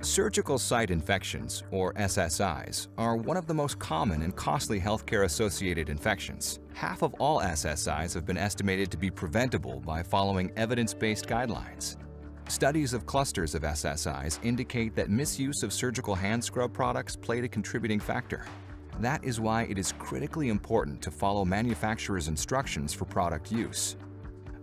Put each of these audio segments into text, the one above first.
Surgical site infections, or SSIs, are one of the most common and costly healthcare-associated infections. Half of all SSIs have been estimated to be preventable by following evidence-based guidelines. Studies of clusters of SSIs indicate that misuse of surgical hand scrub products played a contributing factor. That is why it is critically important to follow manufacturer's instructions for product use.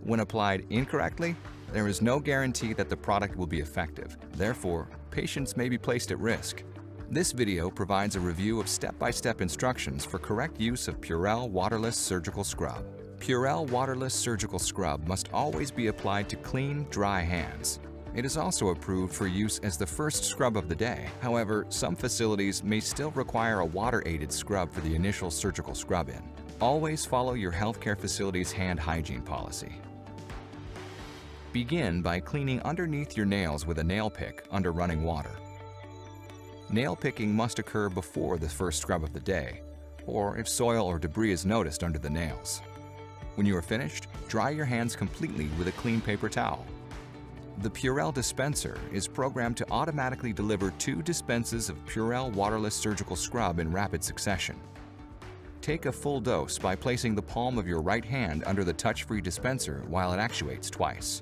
When applied incorrectly, there is no guarantee that the product will be effective. Therefore, patients may be placed at risk. This video provides a review of step-by-step instructions for correct use of Purell Waterless Surgical Scrub. Purell Waterless Surgical Scrub must always be applied to clean, dry hands. It is also approved for use as the first scrub of the day. However, some facilities may still require a water-aided scrub for the initial surgical scrub-in. Always follow your healthcare facility's hand hygiene policy. Begin by cleaning underneath your nails with a nail pick under running water. Nail picking must occur before the first scrub of the day, or if soil or debris is noticed under the nails. When you are finished, dry your hands completely with a clean paper towel. The Purell dispenser is programmed to automatically deliver 2 dispenses of Purell Waterless Surgical Scrub in rapid succession. Take a full dose by placing the palm of your right hand under the touch-free dispenser while it actuates twice.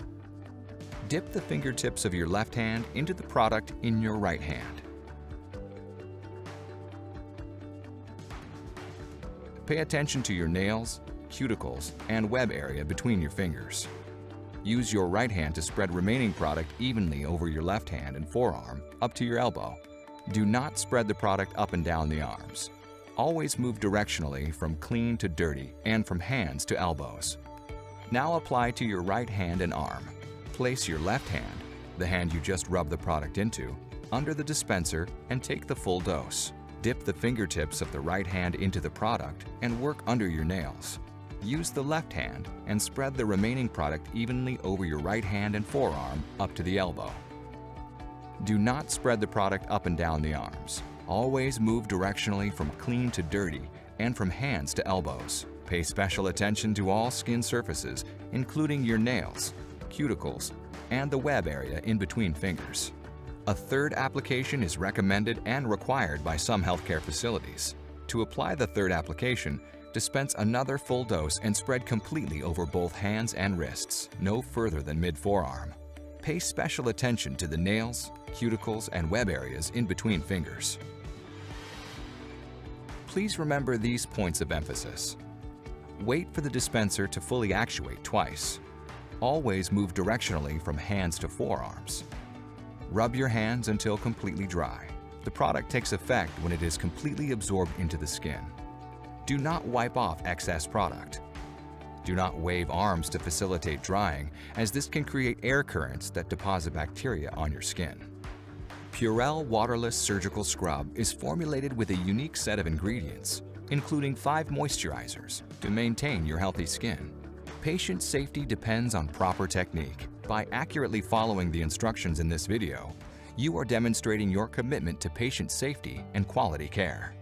Dip the fingertips of your left hand into the product in your right hand. Pay attention to your nails, cuticles, and web area between your fingers. Use your right hand to spread remaining product evenly over your left hand and forearm up to your elbow. Do not spread the product up and down the arms. Always move directionally from clean to dirty and from hands to elbows. Now apply to your right hand and arm. Place your left hand, the hand you just rubbed the product into, under the dispenser and take the full dose. Dip the fingertips of the right hand into the product and work under your nails. Use the left hand and spread the remaining product evenly over your right hand and forearm up to the elbow. Do not spread the product up and down the arms. Always move directionally from clean to dirty and from hands to elbows. Pay special attention to all skin surfaces, including your nails, cuticles, and the web area in between fingers. A third application is recommended and required by some healthcare facilities. To apply the third application, dispense another full dose and spread completely over both hands and wrists, no further than mid-forearm. Pay special attention to the nails, cuticles, and web areas in between fingers. Please remember these points of emphasis. Wait for the dispenser to fully actuate twice. Always move directionally from hands to forearms. Rub your hands until completely dry. The product takes effect when it is completely absorbed into the skin. Do not wipe off excess product. Do not wave arms to facilitate drying, as this can create air currents that deposit bacteria on your skin. Purell Waterless Surgical Scrub is formulated with a unique set of ingredients, including 5 moisturizers, to maintain your healthy skin. Patient safety depends on proper technique. By accurately following the instructions in this video, you are demonstrating your commitment to patient safety and quality care.